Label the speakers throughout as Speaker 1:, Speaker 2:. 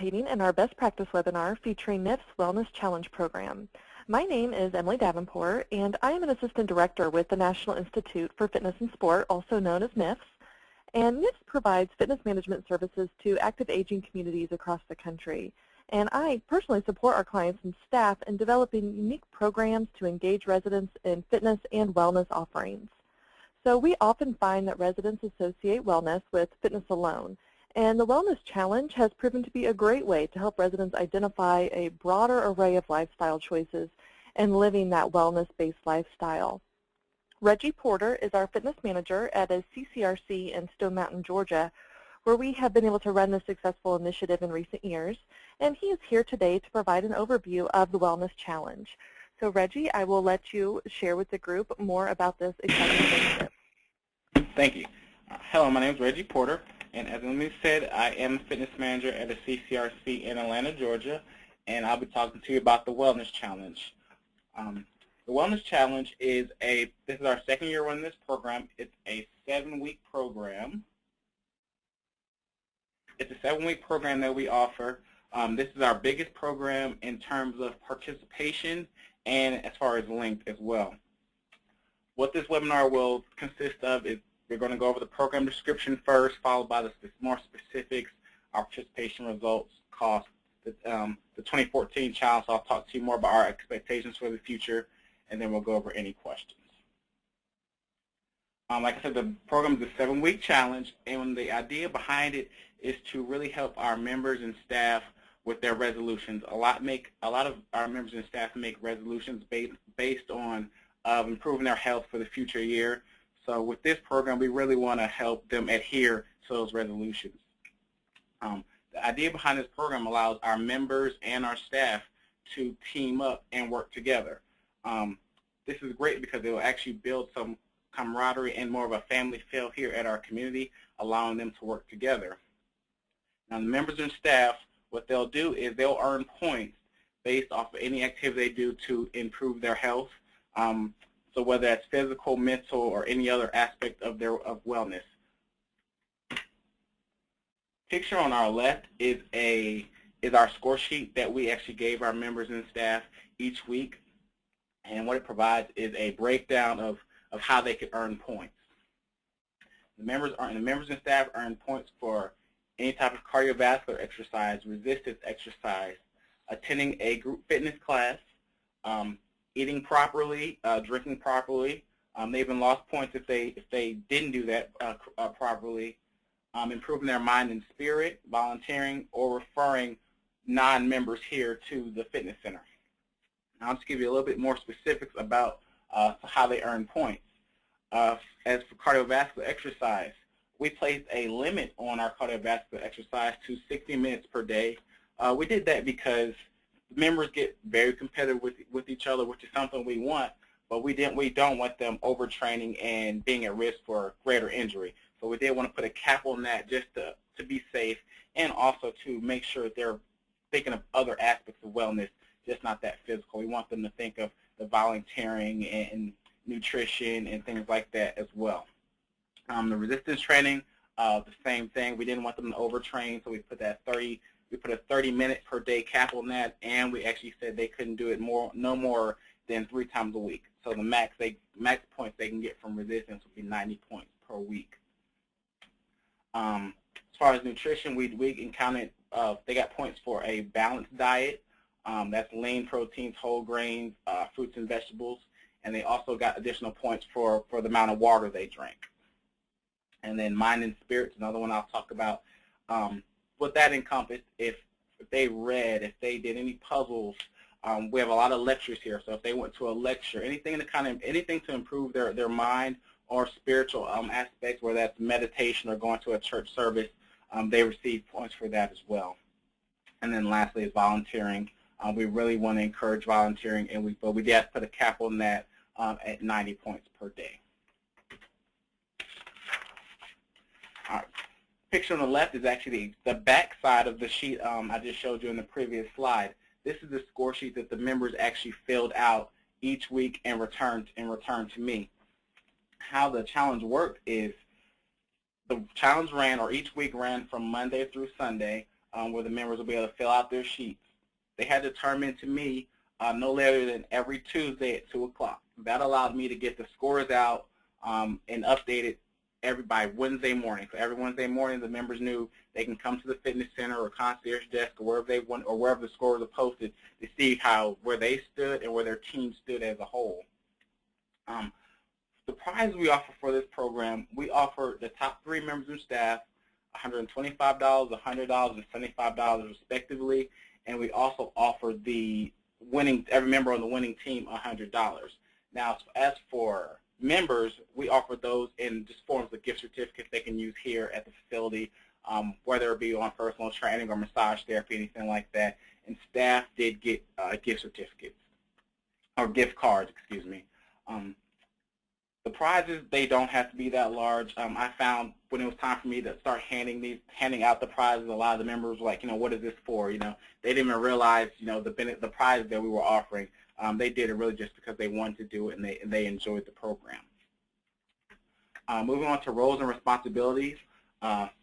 Speaker 1: participating in our Best Practice webinar featuring NIFS Wellness Challenge program. My name is Emily Davenport, and I am an Assistant Director with the National Institute for Fitness and Sport, also known as NIFS. And NIFS provides fitness management services to active aging communities across the country. And I personally support our clients and staff in developing unique programs to engage residents in fitness and wellness offerings. So we often find that residents associate wellness with fitness alone. And the Wellness Challenge has proven to be a great way to help residents identify a broader array of lifestyle choices and living that wellness-based lifestyle. Reggie Porter is our fitness manager at a CCRC in Stone Mountain, Georgia, where we have been able to run this successful initiative in recent years. And he is here today to provide an overview of the Wellness Challenge. So Reggie, I will let you share with the group more about this exciting initiative.
Speaker 2: Thank you. Hello, my name is Reggie Porter. And as Emily said, I am a fitness manager at a CCRC in Atlanta, Georgia, and I'll be talking to you about the Wellness Challenge. The Wellness Challenge is this is our second year running this program. It's a 7-week program. It's a 7-week program that we offer. This is our biggest program in terms of participation and as far as length as well. What this webinar will consist of is we're going to go over the program description first, followed by the more specifics, our participation results, costs, the 2014 challenge. So I'll talk to you more about our expectations for the future, and then we'll go over any questions. Like I said, the program is a 7-week challenge, and the idea behind it is to really help our members and staff with their resolutions. A lot of our members and staff make resolutions based on improving their health for the future year. So with this program, we really want to help them adhere to those resolutions. The idea behind this program allows our members and our staff to team up and work together. This is great because it will actually build some camaraderie and more of a family feel here at our community, allowing them to work together. Now, the members and staff, what they'll do is they'll earn points based off of any activity they do to improve their health. So whether that's physical, mental, or any other aspect of wellness. Picture on our left is our score sheet that we actually gave our members and staff each week, and what it provides is a breakdown of how they could earn points. The members and staff earn points for any type of cardiovascular exercise, resistance exercise, attending a group fitness class, eating properly, drinking properly. They even lost points if they didn't do that properly. Improving their mind and spirit, volunteering, or referring non-members here to the fitness center. Now, I'll just give you a little bit more specifics about how they earn points. As for cardiovascular exercise, we placed a limit on our cardiovascular exercise to 60 minutes per day. We did that because members get very competitive with each other, which is something we want, but we don't want them overtraining and being at risk for greater injury. So we did want to put a cap on that just to be safe, and also to make sure that they're thinking of other aspects of wellness, just not that physical. We want them to think of the volunteering and nutrition and things like that as well. The resistance training, the same thing. We didn't want them to overtrain, so we put a 30-minute per day cap on that, and we actually said they couldn't do it no more than 3 times a week. So the max points they can get from resistance would be 90 points per week. As far as nutrition, we counted. They got points for a balanced diet. That's lean proteins, whole grains, fruits and vegetables, and they also got additional points for the amount of water they drank. And then mind and spirits, another one I'll talk about. What that encompassed, if they read, if they did any puzzles, we have a lot of lectures here. So if they went to a lecture, anything to improve their mind or spiritual aspects, whether that's meditation or going to a church service, they receive points for that as well. And then lastly is volunteering. We really want to encourage volunteering, but we did put a cap on that at 90 points per day. All right. Picture on the left is actually the back side of the sheet I just showed you in the previous slide. This is the score sheet that the members actually filled out each week and returned to me. How the challenge worked is the challenge ran, or each week ran from Monday through Sunday. where the members will be able to fill out their sheets. They had to turn in to me no later than every Tuesday at 2 o'clock. That allowed me to get the scores out and updated by Wednesday morning. So every Wednesday morning, the members knew they can come to the fitness center or concierge desk or wherever they want, or wherever the scores are posted, to see where they stood and where their team stood as a whole. The prize we offer for this program, we offer the top 3 members of staff $125, $100, and $75 respectively, and we also offer every member on the winning team $100. Now, as for members, we offer those in just forms of gift certificates they can use here at the facility, whether it be on personal training or massage therapy, anything like that. And staff did get gift certificates, or gift cards, excuse me. The prizes, they don't have to be that large. I found when it was time for me to start handing out the prizes, a lot of the members were like, what is this for? They didn't even realize, the prizes that we were offering. They did it really just because they wanted to do it, and they enjoyed the program. Moving on to roles and responsibilities.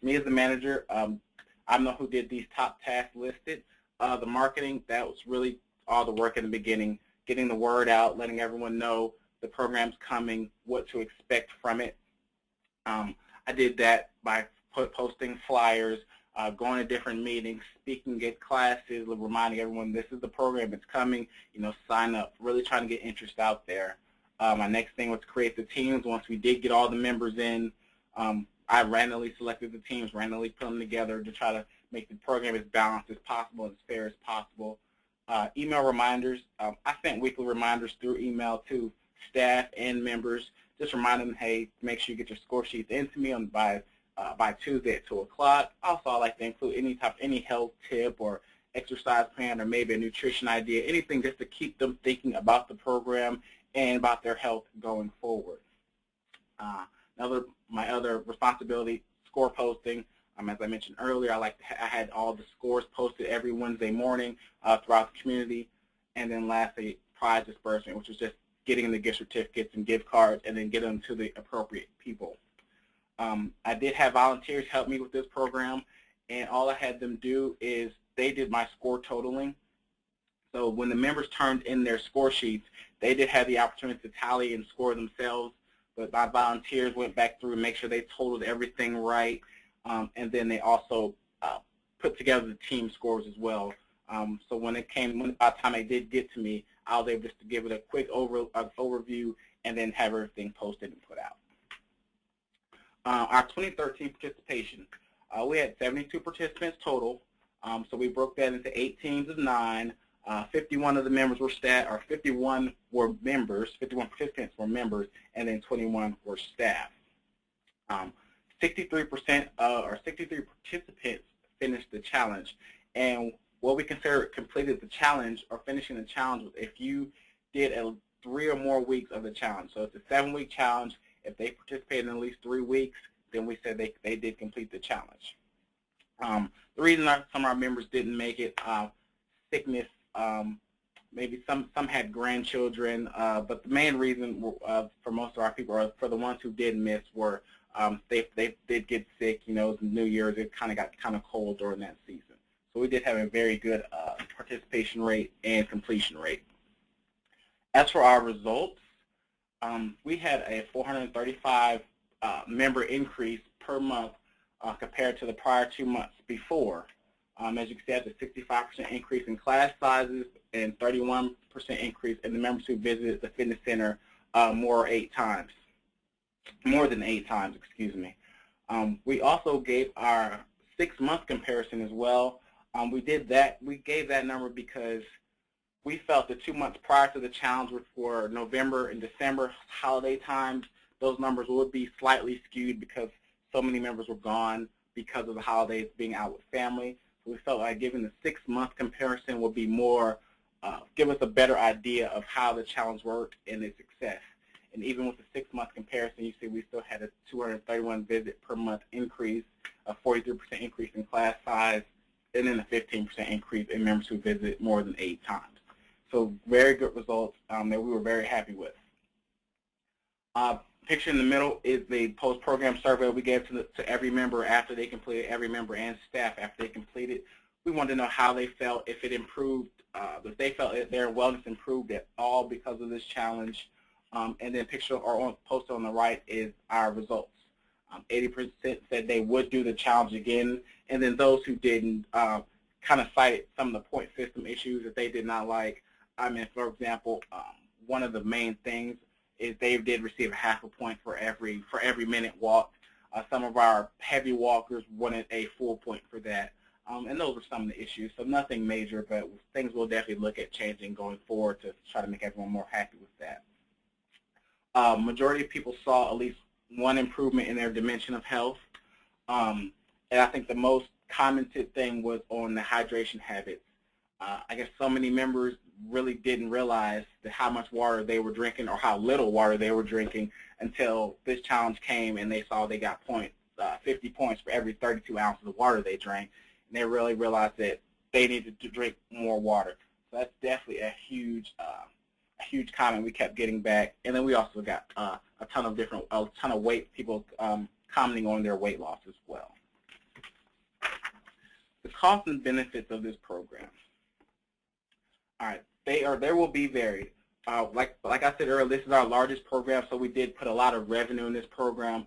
Speaker 2: Me as the manager, I'm the one who did these top tasks listed. The marketing, that was really all the work in the beginning, getting the word out, letting everyone know the program's coming, what to expect from it. I did that by posting flyers, going to different meetings, speaking at classes, reminding everyone this is the program, it's coming, sign up, really trying to get interest out there. My next thing was to create the teams. Once we did get all the members in, I randomly selected the teams, randomly put them together to try to make the program as balanced as possible, as fair as possible. Email reminders, I sent weekly reminders through email to staff and members, just remind them, hey, make sure you get your score sheets into me by Tuesday at 2 o'clock. Also, I like to include any health tip or exercise plan or maybe a nutrition idea, anything just to keep them thinking about the program and about their health going forward. My other responsibility, score posting. As I mentioned earlier, I had all the scores posted every Wednesday morning throughout the community. And then lastly, prize disbursement, which was just getting the gift certificates and gift cards and then get them to the appropriate people. I did have volunteers help me with this program, and all I had them do is they did my score totaling. So when the members turned in their score sheets, they did have the opportunity to tally and score themselves, but my volunteers went back through and make sure they totaled everything right, and then they also put together the team scores as well. So by the time they did get to me, I was able just to give it a quick overview and then have everything posted and put out. Our 2013 participation, we had 72 participants total. So we broke that into 8 teams of 9. 51 of the members were staff, or 51 were members, 51 participants were members, and then 21 were staff. 63% or 63 participants finished the challenge, and what we consider completed the challenge or finishing the challenge was if you did 3 or more weeks of the challenge. So it's a 7-week challenge. If they participated in at least 3 weeks, then we said they did complete the challenge. The reason some of our members didn't make it, sickness, maybe some had grandchildren, but the main reason for most of our people, or for the ones who did miss, were they did get sick. It was New Year's. It got kind of cold during that season. So we did have a very good participation rate and completion rate. As for our results, we had a 435 member increase per month compared to the prior 2 months before. As you can see, that's a 65% increase in class sizes and 31% increase in the members who visited the fitness center more than 8 times, excuse me. We also gave our 6-month comparison as well. We gave that number because we felt the 2 months prior to the challenge, which were November and December holiday times, those numbers would be slightly skewed because so many members were gone because of the holidays, being out with family. So we felt like giving the 6-month comparison would be more, give us a better idea of how the challenge worked and its success. And even with the 6-month comparison, you see we still had a 231 visit per month increase, a 43% increase in class size, and then a 15% increase in members who visit more than 8 times. So very good results that we were very happy with. picture in the middle is the post-program survey we gave to every member after they completed, every member and staff after they completed. We wanted to know how they felt, if it improved, if they felt their wellness improved at all because of this challenge. And then picture or posted on the right is our results. 80% said they would do the challenge again, and then those who didn't kind of cited some of the point system issues that they did not like. I mean, for example, one of the main things is they did receive half a point for every minute walked. Some of our heavy walkers wanted a full point for that. And those are some of the issues. So nothing major, but things we'll definitely look at changing going forward to try to make everyone more happy with that. Majority of people saw at least one improvement in their dimension of health. And I think the most commented thing was on the hydration habits. I guess so many members really didn't realize how much water they were drinking or how little water they were drinking until this challenge came and they saw they got 50 points for every 32 ounces of water they drank. And they really realized that they needed to drink more water. So that's definitely a huge comment we kept getting back. And then we also got a ton of weight people commenting on their weight loss as well. The costs and benefits of this program. All right, they will be varied. Like I said earlier, this is our largest program, so we did put a lot of revenue in this program.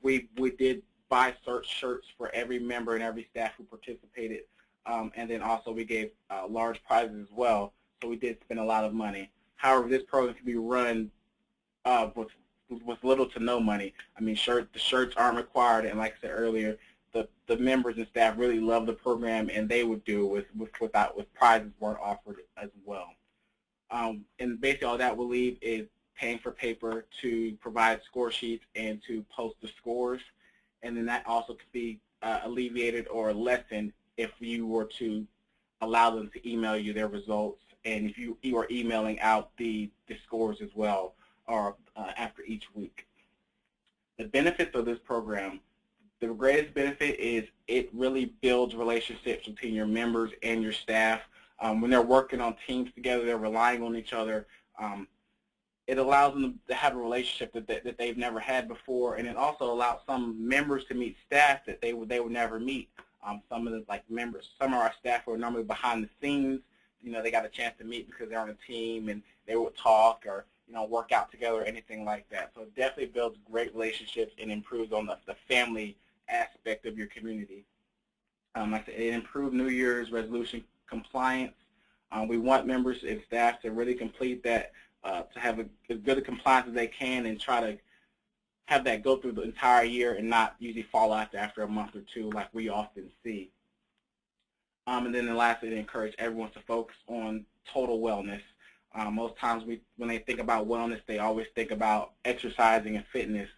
Speaker 2: We did buy shirts for every member and every staff who participated, and then also we gave large prizes as well. So we did spend a lot of money. However, this program can be run with little to no money. I mean, the shirts aren't required, and like I said earlier, the members and staff really love the program, and they would do it with prizes weren't offered as well. And basically all that will leave is paying for paper to provide score sheets and to post the scores, and then that also could be alleviated or lessened if you were to allow them to email you their results, and if you are emailing out the scores as well, or after each week. The benefits of this program. The greatest benefit is it really builds relationships between your members and your staff. When they're working on teams together, they're relying on each other. It allows them to have a relationship that they've never had before, and it also allows some members to meet staff that they would never meet. Some of our staff who are normally behind the scenes, they got a chance to meet because they're on a team and they would talk or work out together or anything like that. So it definitely builds great relationships and improves on the family aspect of your community. Like I said, it improved New Year's resolution compliance. We want members and staff to really complete that, to have as good a compliance as they can and try to have that go through the entire year and not usually fall out after a month or two like we often see. And then lastly, to encourage everyone to focus on total wellness. Most times when they think about wellness, they always think about exercising and fitness,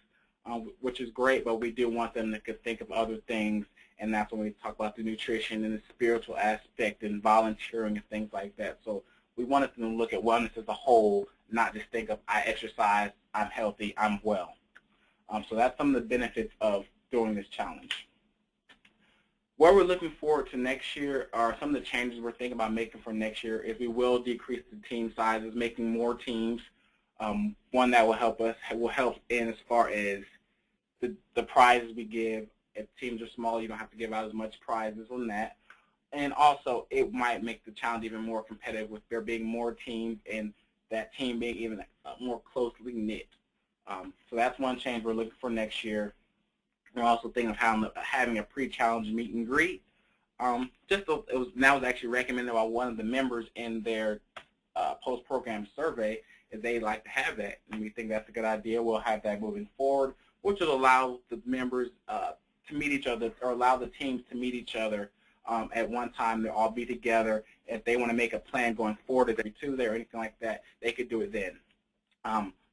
Speaker 2: which is great, but we do want them to think of other things, and that's when we talk about the nutrition and the spiritual aspect and volunteering and things like that. So we wanted them to look at wellness as a whole, not just think of I exercise, I'm healthy, I'm well. So that's some of the benefits of doing this challenge. What we're looking forward to next year are some of the changes we're thinking about making for next year is we will decrease the team sizes, making more teams. One that will help in as far as the prizes we give. If teams are small, you don't have to give out as much prizes on that. And also, it might make the challenge even more competitive with there being more teams and that team being even more closely knit. So that's one change we're looking for next year. We're also thinking of having a pre-challenge meet and greet. That was actually recommended by one of the members in their post-program survey, is they like to have that, and we think that's a good idea. We'll have that moving forward, which will allow the members to meet each other, or allow the teams to meet each other at one time. They'll all be together. If they want to make a plan going forward, if they're Tuesday or anything like that, they could do it then.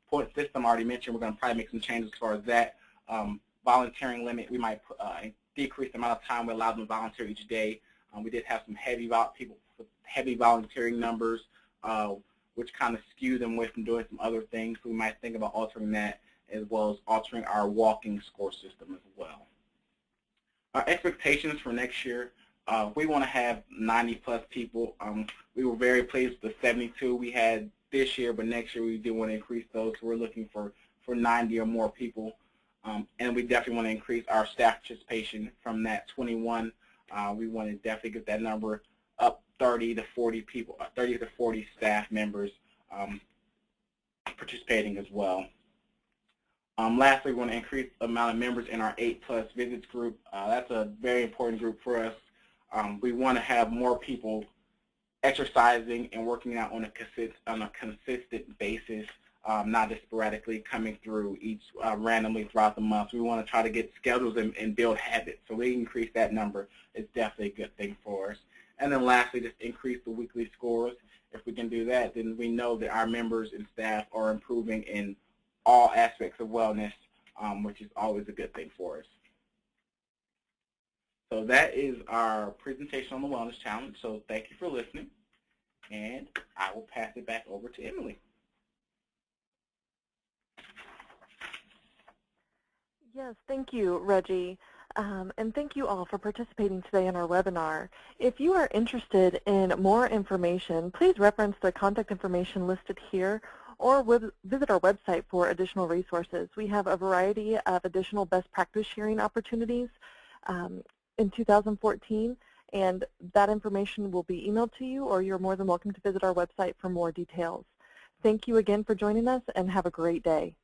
Speaker 2: Point system, I already mentioned, we're going to probably make some changes as far as that. Volunteering limit, we might decrease the amount of time we allow them to volunteer each day. We did have some heavy volunteering numbers, which kind of skew them away from doing some other things. So we might think about altering that, as well as altering our walking score system as well. Our expectations for next year, we want to have 90+ people. We were very pleased with the 72 we had this year, but next year we do want to increase those. So we're looking for for 90 or more people. And we definitely want to increase our staff participation from that 21. We want to definitely get that number up 30 to 40 people, 30 to 40 staff members participating as well. Lastly, we want to increase the amount of members in our 8+ visits group. That's a very important group for us. We want to have more people exercising and working out on a consistent basis, not just sporadically coming through each randomly throughout the month. We want to try to get schedules and build habits. So we increase that number. It's definitely a good thing for us. And then lastly, just increase the weekly scores. If we can do that, then we know that our members and staff are improving in all aspects of wellness, which is always a good thing for us. So that is our presentation on the Wellness Challenge. So thank you for listening, and I will pass it back over to Emily.
Speaker 1: Yes, thank you, Reggie. And thank you all for participating today in our webinar. If you are interested in more information, please reference the contact information listed here or visit our website for additional resources. We have a variety of additional best practice sharing opportunities in 2014, and that information will be emailed to you, or you're more than welcome to visit our website for more details. Thank you again for joining us, and have a great day.